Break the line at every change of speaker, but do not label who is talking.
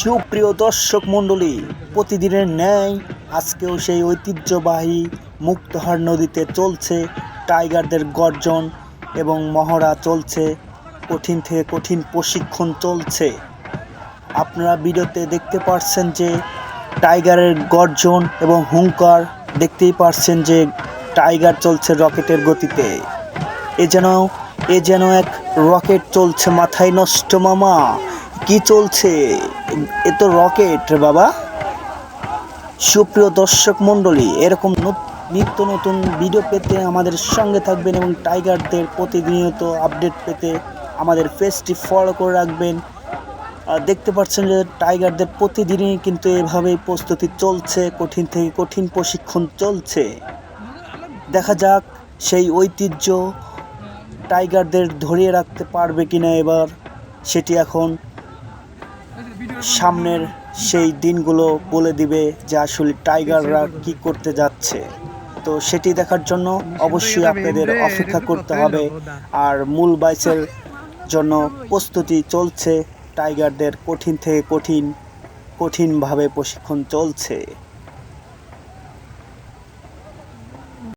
সুপ্রিয় দর্শক মণ্ডলী, প্রতিদিনের ন্যায় আজকেও সেই ঐতিহ্যবাহী মুক্তহার নদীতে চলছে টাইগারদের গর্জন এবং মহড়া চলছে। কঠিন থেকে কঠিন প্রশিক্ষণ চলছে। আপনারা ভিডিওতে দেখতে পাচ্ছেন যে টাইগারের গর্জন এবং হুঙ্কার, দেখতেই পাচ্ছেন যে টাইগার চলছে রকেটের গতিতে। এ যেন এক রকেট চলছে। মাথায় নষ্ট মামা, কি চলছে? এ তো রকেট বাবা। সুপ্রিয় দর্শক মণ্ডলী, এরকম নিত্য নতুন ভিডিও পেতে আমাদের সঙ্গে থাকবেন এবং টাইগারদের প্রতিনিয়ত আপডেট পেতে আমাদের পেজটি ফলো করে রাখবেন। দেখতে পাচ্ছেন যে টাইগারদের প্রতিদিনই কিন্তু এভাবেই প্রস্তুতি চলছে, কঠিন থেকে কঠিন প্রশিক্ষণ চলছে। দেখা যাক সেই ঐতিহ্য টাইগারদের ধরিয়ে রাখতে পারবে কিনা এবার, সেটি এখন সামনের সেই দিনগুলো বলে দিবে যে আসলে টাইগাররা কি করতে যাচ্ছে। তো সেটি দেখার জন্য অবশ্যই আপনাদের অপেক্ষা করতে হবে। আর মূল বাইচের জন্য প্রস্তুতি চলছে। টাইগারদের কঠিন থেকে কঠিনভাবে প্রশিক্ষণ চলছে।